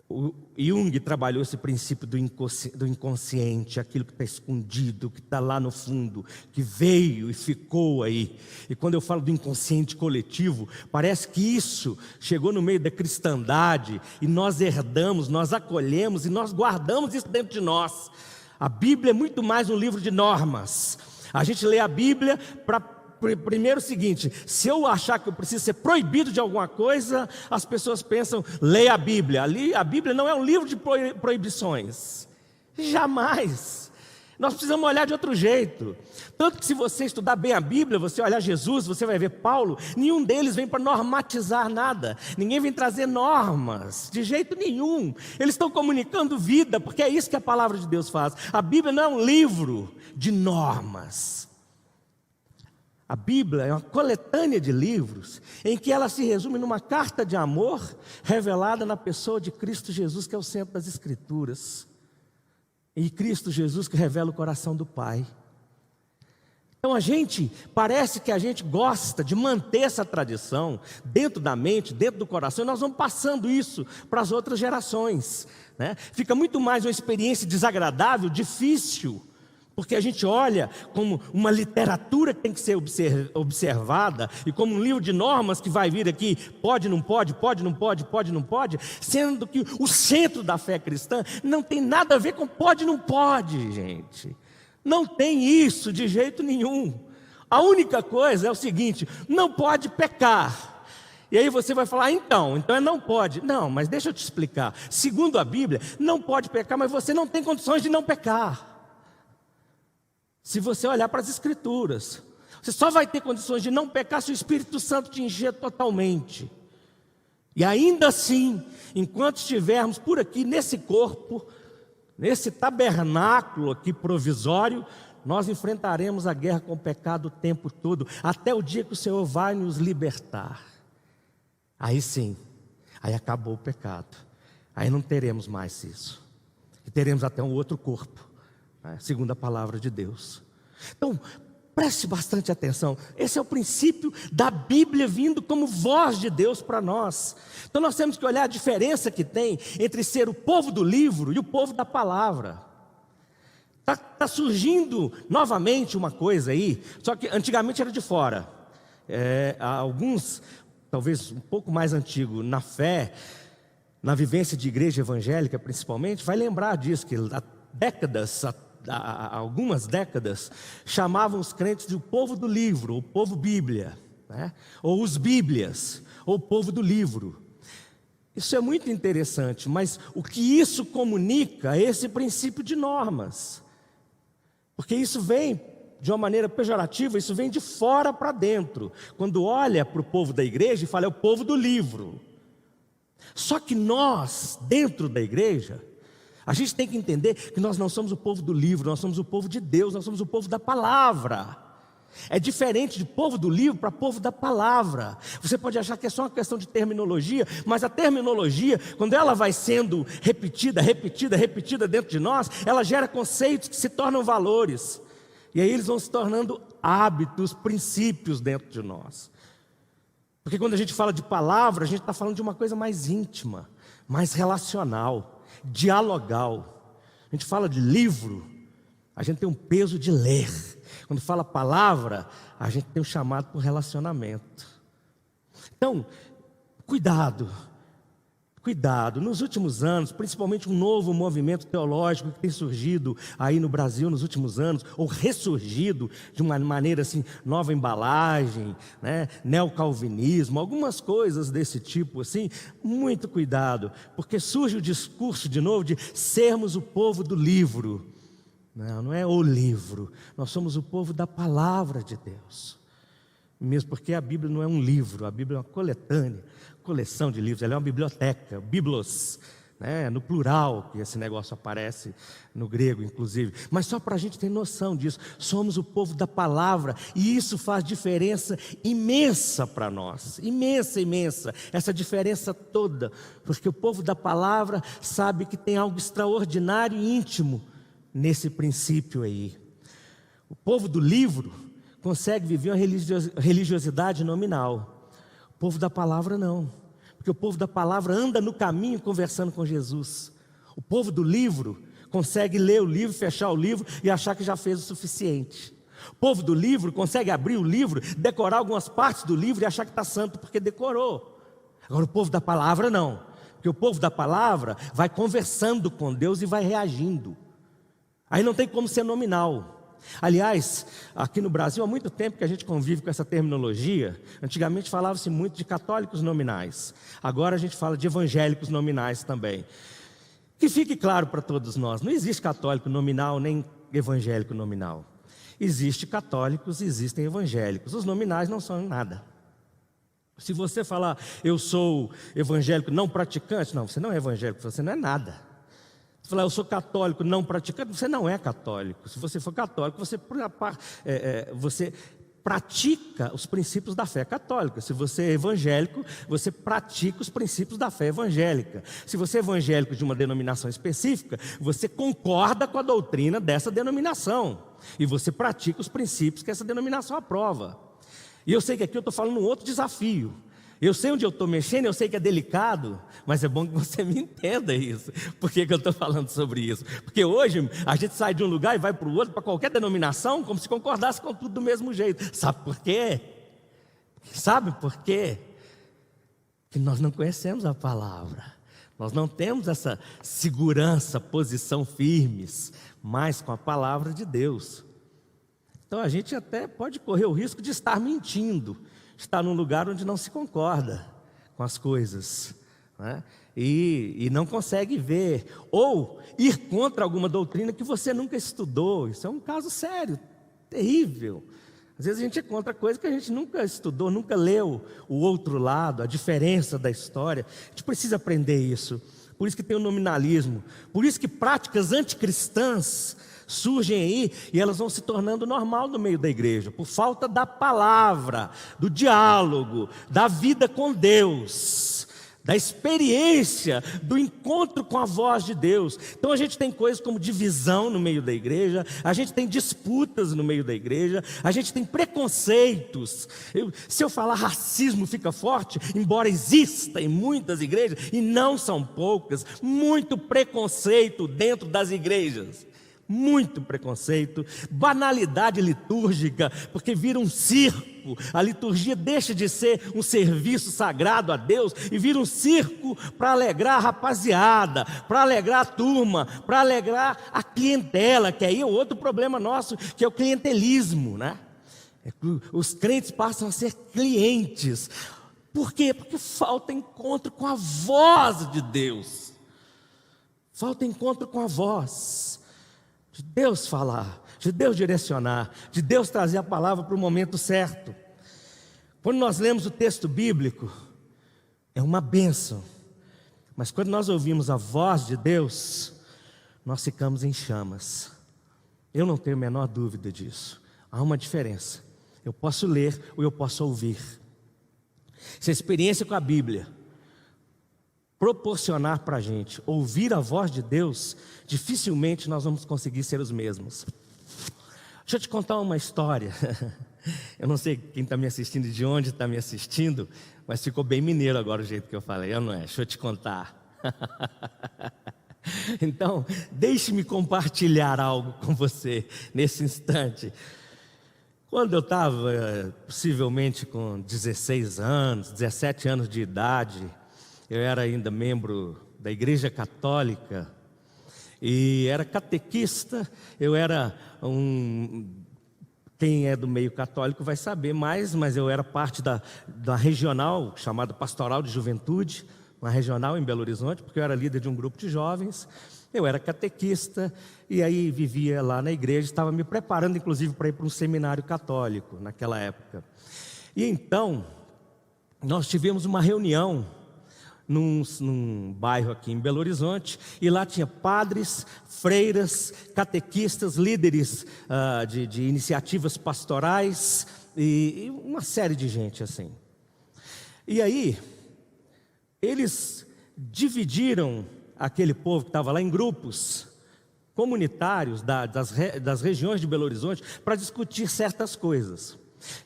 O Jung trabalhou esse princípio do inconsciente, aquilo que está escondido, que está lá no fundo, que veio e ficou aí. E quando eu falo do inconsciente coletivo, parece que isso chegou no meio da cristandade e nós herdamos, nós acolhemos e nós guardamos isso dentro de nós. A Bíblia é muito mais um livro de normas. A gente lê a Bíblia para... Primeiro o seguinte: se eu achar que eu preciso ser proibido de alguma coisa, as pessoas pensam, leia a Bíblia. Ali, a Bíblia não é um livro de proibições. Jamais. Nós precisamos olhar de outro jeito. Tanto que se você estudar bem a Bíblia, você olhar Jesus, você vai ver Paulo, nenhum deles vem para normatizar nada. Ninguém vem trazer normas, de jeito nenhum. Eles estão comunicando vida, porque é isso que a palavra de Deus faz. A Bíblia não é um livro de normas. A Bíblia é uma coletânea de livros em que ela se resume numa carta de amor revelada na pessoa de Cristo Jesus, que é o centro das Escrituras. E Cristo Jesus que revela o coração do Pai. Então parece que a gente gosta de manter essa tradição dentro da mente, dentro do coração, e nós vamos passando isso para as outras gerações, né? Fica muito mais uma experiência desagradável, difícil, porque a gente olha como uma literatura que tem que ser observada e como um livro de normas que vai vir aqui, pode, não pode, pode, não pode, pode, não pode, sendo que o centro da fé cristã não tem nada a ver com pode, não pode, gente. Não tem isso de jeito nenhum. A única coisa é o seguinte: não pode pecar. E aí você vai falar, então não pode. Não, mas deixa eu te explicar. Segundo a Bíblia, não pode pecar, mas você não tem condições de não pecar. Se você olhar para as Escrituras, você só vai ter condições de não pecar se o Espírito Santo te encher totalmente. E ainda assim, enquanto estivermos por aqui nesse corpo, nesse tabernáculo aqui provisório, nós enfrentaremos a guerra com o pecado o tempo todo, até o dia que o Senhor vai nos libertar. Aí sim, aí acabou o pecado. Aí não teremos mais isso. E teremos até um outro corpo, segundo a palavra de Deus. Então, preste bastante atenção. Esse é o princípio da Bíblia vindo como voz de Deus para nós. Então nós temos que olhar a diferença que tem entre ser o povo do livro e o povo da palavra. Está surgindo novamente uma coisa aí, só que antigamente era de fora. Alguns, talvez um pouco mais antigo, na fé, na vivência de igreja evangélica principalmente, vai lembrar disso, que há algumas décadas, chamavam os crentes de o povo do livro, o povo Bíblia, né? Ou os Bíblias, ou o povo do livro. Isso é muito interessante, mas o que isso comunica é esse princípio de normas. Porque isso vem de uma maneira pejorativa, isso vem de fora para dentro. Quando olha para o povo da igreja e fala, é o povo do livro. Só que nós, dentro da igreja, a gente tem que entender que nós não somos o povo do livro, nós somos o povo de Deus, nós somos o povo da palavra. É diferente de povo do livro para povo da palavra. Você pode achar que é só uma questão de terminologia, mas a terminologia, quando ela vai sendo repetida dentro de nós, ela gera conceitos que se tornam valores. E aí eles vão se tornando hábitos, princípios dentro de nós. Porque quando a gente fala de palavra, a gente está falando de uma coisa mais íntima, mais relacional, dialogal. A gente fala de livro, a gente tem um peso de ler. Quando fala palavra, a gente tem um chamado para o relacionamento. Então, cuidado. Nos últimos anos, principalmente um novo movimento teológico que tem surgido aí no Brasil nos últimos anos, ou ressurgido de uma maneira assim, nova embalagem, né? Neocalvinismo, algumas coisas desse tipo assim, muito cuidado, porque surge o discurso de novo de sermos o povo do livro. Não é o livro, nós somos o povo da palavra de Deus. mesmo porque a Bíblia não é um livro, a Bíblia é uma coletânea, coleção de livros, ela é uma biblioteca, biblos, né? No plural, que esse negócio aparece no grego, inclusive. Mas só para a gente ter noção disso, somos o povo da palavra, e isso faz diferença imensa para nós, imensa, imensa, essa diferença toda, porque o povo da palavra sabe que tem algo extraordinário e íntimo nesse princípio aí. O povo do livro consegue viver uma religiosidade nominal, o povo da palavra não. Porque o povo da palavra anda no caminho conversando com Jesus. O povo do livro consegue ler o livro, fechar o livro e achar que já fez o suficiente. O povo do livro consegue abrir o livro, decorar algumas partes do livro e achar que está santo porque decorou. Agora o povo da palavra não. Porque o povo da palavra vai conversando com Deus e vai reagindo. Aí não tem como ser nominal. Aliás, aqui no Brasil há muito tempo que a gente convive com essa terminologia. Antigamente falava-se muito de católicos nominais. Agora a gente fala de evangélicos nominais também. Que fique claro para todos nós, não existe católico nominal nem evangélico nominal. Existem católicos e existem evangélicos. Os nominais não são nada. Se você falar, eu sou evangélico não praticante, não, você não é evangélico, você não é nada. Se falar, eu sou católico não praticante, você não é católico. Se você for católico, você pratica os princípios da fé católica. Se você é evangélico, você pratica os princípios da fé evangélica. Se você é evangélico de uma denominação específica, você concorda com a doutrina dessa denominação. E você pratica os princípios que essa denominação aprova. E eu sei que aqui eu estou falando um outro desafio. Eu sei onde eu estou mexendo, eu sei que é delicado, mas é bom que você me entenda isso. Por que eu estou falando sobre isso? Porque hoje a gente sai de um lugar e vai para o outro, para qualquer denominação, como se concordasse com tudo do mesmo jeito. Sabe por quê? Sabe por quê? Que nós não conhecemos a palavra. Nós não temos essa segurança, posição firmes, mais com a palavra de Deus. Então a gente até pode correr o risco de estar mentindo. Está num lugar onde não se concorda com as coisas, né? E não consegue ver, ou ir contra alguma doutrina que você nunca estudou. Isso é um caso sério, terrível. Às vezes a gente encontra coisa que a gente nunca estudou, nunca leu o outro lado, a diferença da história. A gente precisa aprender isso. Por isso que tem o nominalismo, por isso que práticas anticristãs surgem aí e elas vão se tornando normal no meio da igreja, por falta da palavra, do diálogo, da vida com Deus, da experiência, do encontro com a voz de Deus. Então a gente tem coisas como divisão no meio da igreja, a gente tem disputas no meio da igreja, a gente tem preconceitos. Se eu falar racismo fica forte, embora exista em muitas igrejas, e não são poucas, muito preconceito dentro das igrejas. Muito preconceito, banalidade litúrgica, porque vira um circo. A liturgia deixa de ser um serviço sagrado a Deus e vira um circo para alegrar a rapaziada, para alegrar a turma, para alegrar a clientela, que aí é outro problema nosso, que é o clientelismo, né? Os crentes passam a ser clientes. Por quê? Porque falta encontro com a voz de Deus. Falta encontro com a voz de Deus falar, de Deus direcionar, de Deus trazer a palavra para o momento certo. Quando nós lemos o texto bíblico, é uma bênção. Mas quando nós ouvimos a voz de Deus, nós ficamos em chamas. Eu não tenho a menor dúvida disso. Há uma diferença. Eu posso ler ou eu posso ouvir. Se a experiência com a Bíblia proporcionar para a gente ouvir a voz de Deus, dificilmente nós vamos conseguir ser os mesmos. Deixa eu te contar uma história. Eu não sei quem está me assistindo e de onde está me assistindo, mas ficou bem mineiro agora o jeito que eu falei, não é? Deixa eu te contar. Então, deixe-me compartilhar algo com você nesse instante. Quando eu estava possivelmente com 16 anos, 17 anos de idade, eu era ainda membro da Igreja Católica e era catequista. Eu era quem é do meio católico vai saber mais, mas eu era parte da regional chamada Pastoral de Juventude, uma regional em Belo Horizonte, porque eu era líder de um grupo de jovens. Eu era catequista e aí vivia lá na igreja, estava me preparando inclusive para ir para um seminário católico naquela época. E então, nós tivemos uma reunião num bairro aqui em Belo Horizonte, e lá tinha padres, freiras, catequistas, líderes de iniciativas pastorais e uma série de gente assim. E aí, eles dividiram aquele povo que estava lá em grupos comunitários das regiões de Belo Horizonte para discutir certas coisas.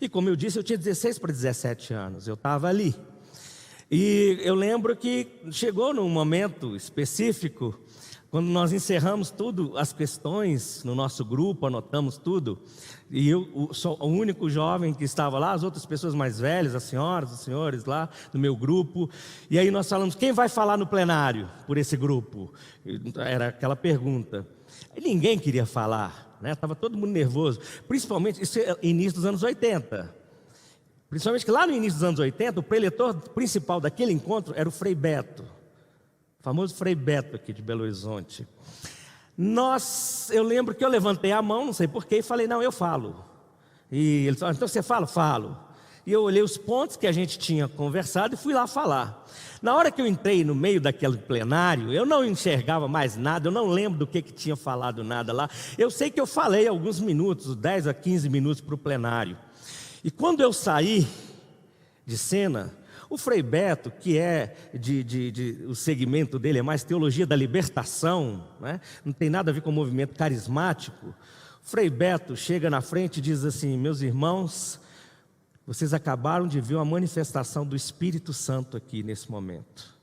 E como eu disse, eu tinha 16 para 17 anos, eu estava ali. E eu lembro que chegou num momento específico, quando nós encerramos tudo, as questões no nosso grupo, anotamos tudo, e eu sou o único jovem que estava lá, as outras pessoas mais velhas, as senhoras, os senhores lá do meu grupo, e aí nós falamos, quem vai falar no plenário por esse grupo? Era aquela pergunta. E ninguém queria falar, né? Estava todo mundo nervoso, principalmente, isso é início dos anos 80. Principalmente que lá no início dos anos 80, o preletor principal daquele encontro era o Frei Beto, o famoso Frei Beto aqui de Belo Horizonte. Eu lembro que eu levantei a mão, não sei porquê, e falei, não, eu falo. E ele falou, então você fala? Falo. E eu olhei os pontos que a gente tinha conversado e fui lá falar. Na hora que eu entrei no meio daquele plenário, eu não enxergava mais nada, eu não lembro do que tinha falado nada lá. Eu sei que eu falei alguns minutos, 10 a 15 minutos para o plenário. E quando eu saí de cena, o Frei Beto, que é o segmento dele é mais teologia da libertação, né? Não tem nada a ver com o movimento carismático. O Frei Beto chega na frente e diz assim, meus irmãos, vocês acabaram de ver uma manifestação do Espírito Santo aqui nesse momento.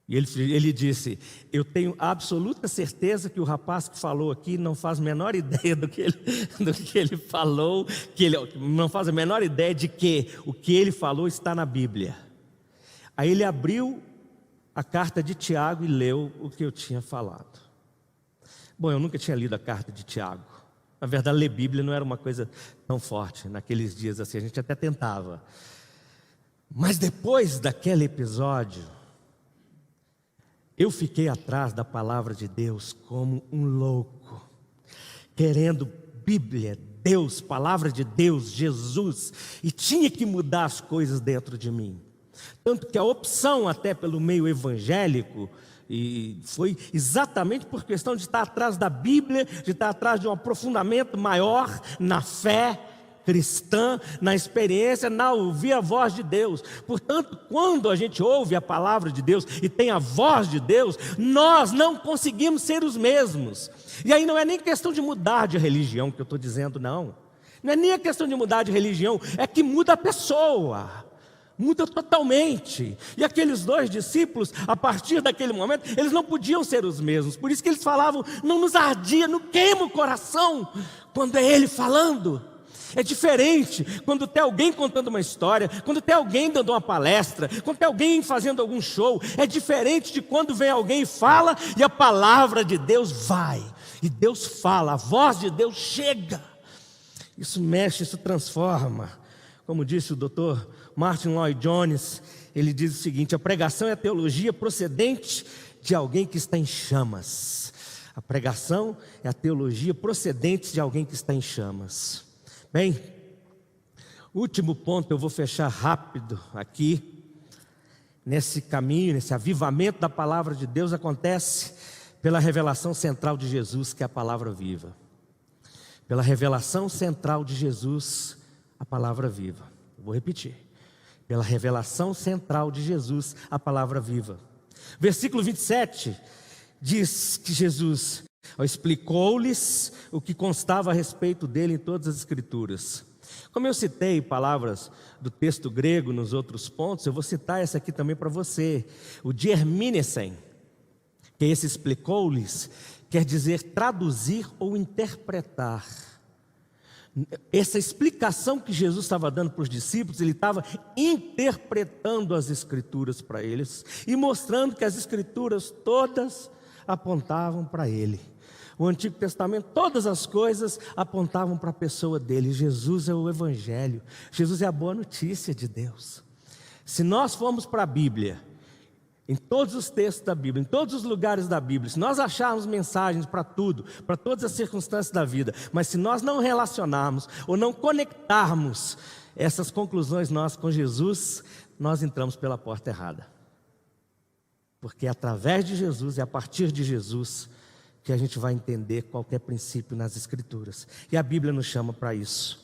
E ele disse, eu tenho absoluta certeza que o rapaz que falou aqui não faz a menor ideia do que ele falou, que ele não faz a menor ideia de que o que ele falou está na Bíblia. Aí ele abriu a carta de Tiago e leu o que eu tinha falado. Bom, eu nunca tinha lido a carta de Tiago. Na verdade, ler Bíblia não era uma coisa tão forte naqueles dias assim, a gente até tentava. Mas depois daquele episódio, eu fiquei atrás da palavra de Deus como um louco, querendo Bíblia, Deus, palavra de Deus, Jesus, e tinha que mudar as coisas dentro de mim. Tanto que a opção até pelo meio evangélico e foi exatamente por questão de estar atrás da Bíblia, de estar atrás de um aprofundamento maior na fé cristã, na experiência, na ouvir a voz de Deus. Portanto, quando a gente ouve a palavra de Deus e tem a voz de Deus, nós não conseguimos ser os mesmos. E aí não é nem questão de mudar de religião que eu estou dizendo, não. Não é nem a questão de mudar de religião, é que muda a pessoa. Muda totalmente. E aqueles dois discípulos, a partir daquele momento, eles não podiam ser os mesmos. Por isso que eles falavam, não nos ardia, não queima o coração, quando é Ele falando. É diferente quando tem alguém contando uma história, quando tem alguém dando uma palestra, quando tem alguém fazendo algum show. É diferente de quando vem alguém e fala e a palavra de Deus vai. E Deus fala, a voz de Deus chega. Isso mexe, isso transforma. Como disse o Dr. Martin Lloyd-Jones, ele diz o seguinte, a pregação é a teologia procedente de alguém que está em chamas. A pregação é a teologia procedente de alguém que está em chamas. Bem, último ponto, eu vou fechar rápido aqui. Nesse caminho, nesse avivamento da palavra de Deus acontece pela revelação central de Jesus, que é a palavra viva. Pela revelação central de Jesus, a palavra viva. Eu vou repetir. Pela revelação central de Jesus, a palavra viva. Versículo 27 diz que Jesus explicou-lhes o que constava a respeito dele em todas as Escrituras. Como eu citei palavras do texto grego nos outros pontos, eu vou citar essa aqui também para você. O dierminesen, que esse explicou-lhes, quer dizer traduzir ou interpretar. Essa explicação que Jesus estava dando para os discípulos, ele estava interpretando as Escrituras para eles e mostrando que as Escrituras todas apontavam para ele. O Antigo Testamento, todas as coisas apontavam para a pessoa dele. Jesus é o Evangelho, Jesus é a boa notícia de Deus. Se nós formos para a Bíblia Em todos os textos da Bíblia, em todos os lugares da Bíblia, se nós acharmos mensagens para tudo, para todas as circunstâncias da vida, mas se nós não relacionarmos ou não conectarmos essas conclusões nossas com Jesus, nós entramos pela porta errada. Porque é através de Jesus e a partir de Jesus que a gente vai entender qualquer princípio nas Escrituras. E a Bíblia nos chama para isso.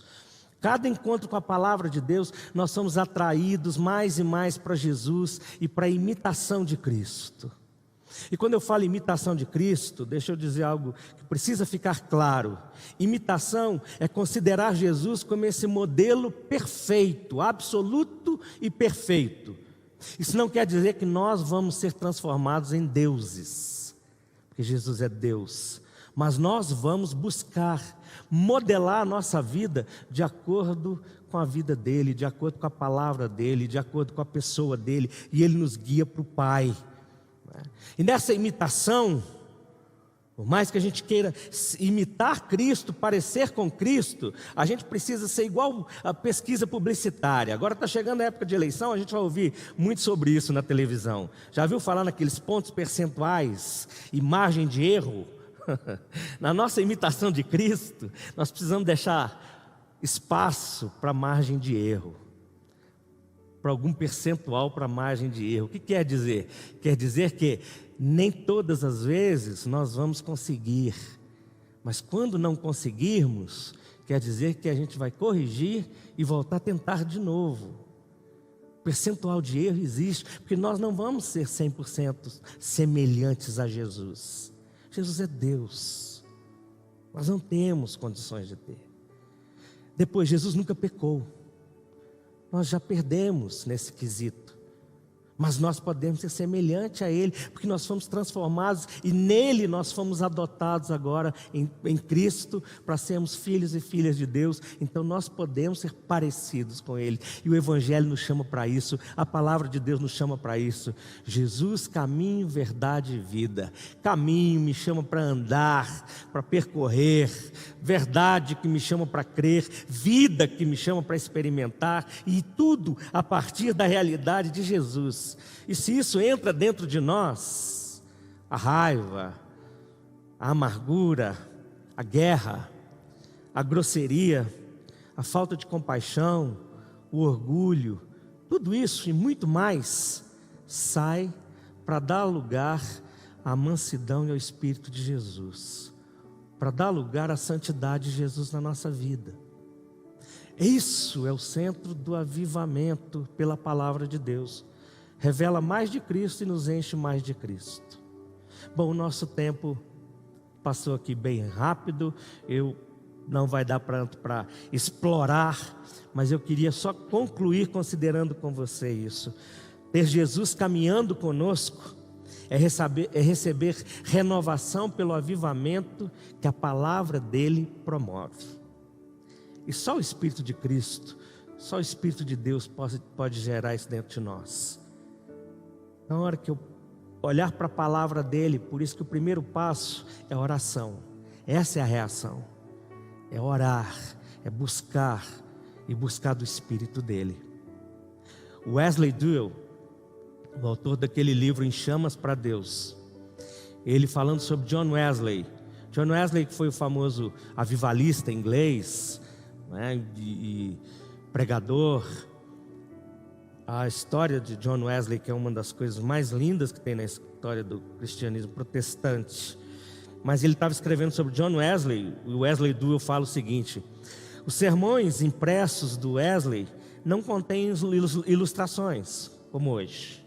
Cada encontro com a palavra de Deus, nós somos atraídos mais e mais para Jesus e para a imitação de Cristo. E quando eu falo imitação de Cristo, deixa eu dizer algo que precisa ficar claro. Imitação é considerar Jesus como esse modelo perfeito, absoluto e perfeito. Isso não quer dizer que nós vamos ser transformados em deuses, porque Jesus é Deus. Mas nós vamos buscar modelar a nossa vida de acordo com a vida dele, de acordo com a palavra dele, de acordo com a pessoa dele, e ele nos guia para o Pai. E nessa imitação, por mais que a gente queira imitar Cristo, parecer com Cristo, a gente precisa ser igual a pesquisa publicitária. Agora está chegando a época de eleição, a gente vai ouvir muito sobre isso na televisão. Já viu falar naqueles pontos percentuais e margem de erro? Na nossa imitação de Cristo, nós precisamos deixar espaço para margem de erro, para algum percentual para margem de erro. O que quer dizer? Quer dizer que nem todas as vezes nós vamos conseguir, mas quando não conseguirmos, quer dizer que a gente vai corrigir e voltar a tentar de novo. Percentual de erro existe, porque nós não vamos ser 100% semelhantes a Jesus. Jesus é Deus, nós não temos condições de ter. Depois, Jesus nunca pecou, nós já perdemos nesse quesito, mas nós podemos ser semelhantes a Ele, porque nós fomos transformados e nele nós fomos adotados agora em Cristo, para sermos filhos e filhas de Deus. Então nós podemos ser parecidos com Ele, e o Evangelho nos chama para isso, a palavra de Deus nos chama para isso. Jesus, caminho, verdade e vida. Caminho me chama para andar, para percorrer, verdade que me chama para crer, vida que me chama para experimentar, e tudo a partir da realidade de Jesus. E se isso entra dentro de nós, a raiva, a amargura, a guerra, a grosseria, a falta de compaixão, o orgulho, tudo isso e muito mais sai para dar lugar à mansidão e ao Espírito de Jesus, para dar lugar à santidade de Jesus na nossa vida. Isso é o centro do avivamento pela palavra de Deus. Revela mais de Cristo e nos enche mais de Cristo. Bom, o nosso tempo passou aqui bem rápido, não vai dar para explorar, mas eu queria só concluir considerando com você isso. Ter Jesus caminhando conosco é receber renovação pelo avivamento que a palavra dele promove. E só o Espírito de Cristo, só o Espírito de Deus pode gerar isso dentro de nós. Na hora que eu olhar para a palavra dele, por isso que o primeiro passo é a oração. Essa é a reação. É orar, é buscar e buscar do Espírito dele. Wesley Duell, o autor daquele livro Em Chamas para Deus, ele falando sobre John Wesley. John Wesley, que foi o famoso avivalista inglês, né, e pregador. A história de John Wesley, que é uma das coisas mais lindas que tem na história do cristianismo protestante. Mas ele estava escrevendo sobre John Wesley, e o Wesley Duell fala o seguinte: os sermões impressos do Wesley não contêm ilustrações, como hoje.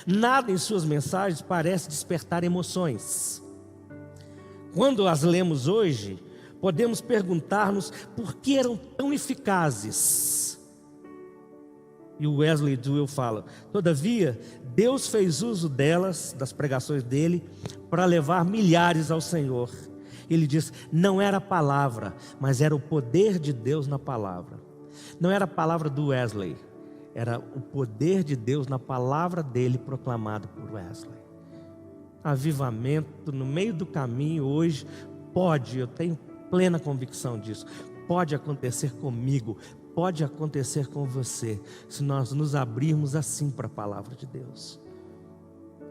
Nada em suas mensagens parece despertar emoções. Quando as lemos hoje, podemos perguntar-nos por que eram tão eficazes. E o Wesley Duell fala: todavia, Deus fez uso delas, das pregações dele, para levar milhares ao Senhor. Ele diz: não era a palavra, mas era o poder de Deus na palavra. Não era a palavra do Wesley, era o poder de Deus na palavra dele proclamado por Wesley. Avivamento no meio do caminho hoje pode, eu tenho plena convicção disso, pode acontecer comigo, pode acontecer com você, se nós nos abrirmos assim para a palavra de Deus.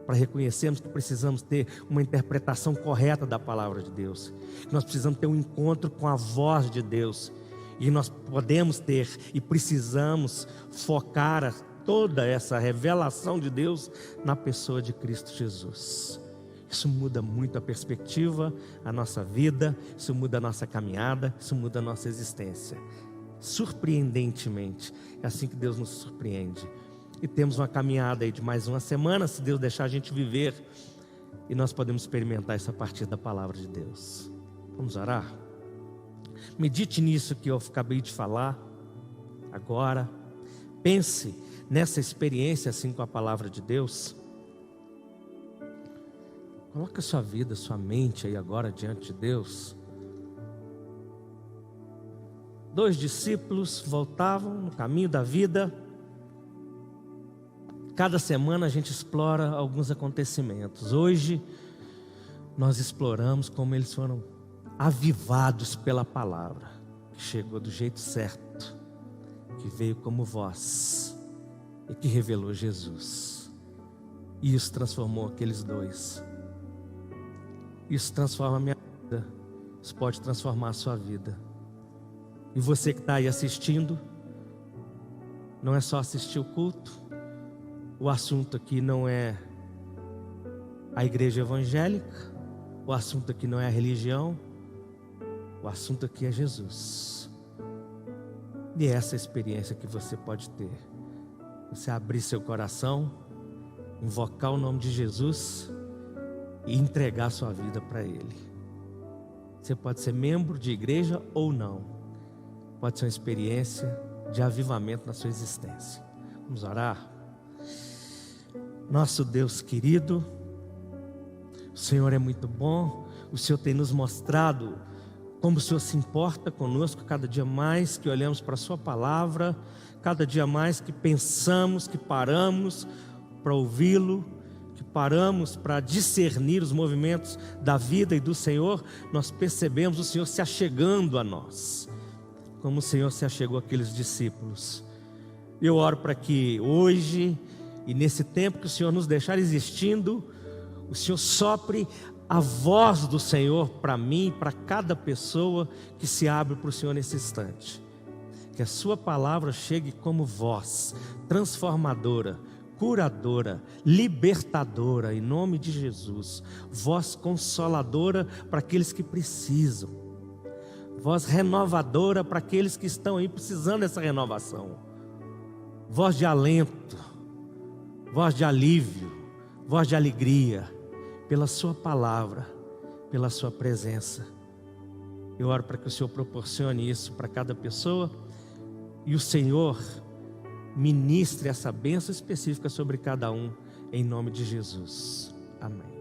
para reconhecermos que precisamos ter uma interpretação correta da palavra de Deus. Nós precisamos ter um encontro com a voz de Deus. E nós podemos ter e precisamos focar toda essa revelação de Deus na pessoa de Cristo Jesus. Isso muda muito a perspectiva, a nossa vida, isso muda a nossa caminhada, isso muda a nossa existência. Surpreendentemente, é assim que Deus nos surpreende. E temos uma caminhada aí de mais uma semana, se Deus deixar a gente viver, e nós podemos experimentar isso a partir da palavra de Deus. Vamos orar? Medite nisso que eu acabei de falar agora. Pense nessa experiência assim com a palavra de Deus. Coloque a sua vida, sua mente aí agora diante de Deus. 2 discípulos voltavam no caminho da vida. Cada semana a gente explora alguns acontecimentos. Hoje nós exploramos como eles foram avivados pela palavra, que chegou do jeito certo, que veio como voz e que revelou Jesus. E isso transformou aqueles dois. Isso transforma a minha vida. Isso pode transformar a sua vida. E você que está aí assistindo, não é só assistir o culto. O assunto aqui não é a igreja evangélica. O assunto aqui não é a religião. O assunto aqui é Jesus. E é essa experiência que você pode ter. Você abrir seu coração, invocar o nome de Jesus e entregar sua vida para Ele. Você pode ser membro de igreja ou não. Pode ser uma experiência de avivamento na sua existência. Vamos orar? Nosso Deus querido, o Senhor é muito bom. O Senhor tem nos mostrado como o Senhor se importa conosco cada dia mais que olhamos para a sua palavra, cada dia mais que pensamos, que paramos para ouvi-lo, que paramos para discernir os movimentos da vida e do Senhor, nós percebemos o Senhor se achegando a nós, como o Senhor se achegou àqueles discípulos. Eu oro para que hoje e nesse tempo que o Senhor nos deixar existindo, o Senhor sopre a voz do Senhor para mim, para cada pessoa que se abre para o Senhor nesse instante. Que a sua palavra chegue como voz transformadora, curadora, libertadora, em nome de Jesus. Voz consoladora para aqueles que precisam. Voz renovadora para aqueles que estão aí precisando dessa renovação. Voz de alento, voz de alívio, voz de alegria. Pela sua palavra, pela sua presença. Eu oro para que o Senhor proporcione isso para cada pessoa e o Senhor ministre essa bênção específica sobre cada um, em nome de Jesus. Amém.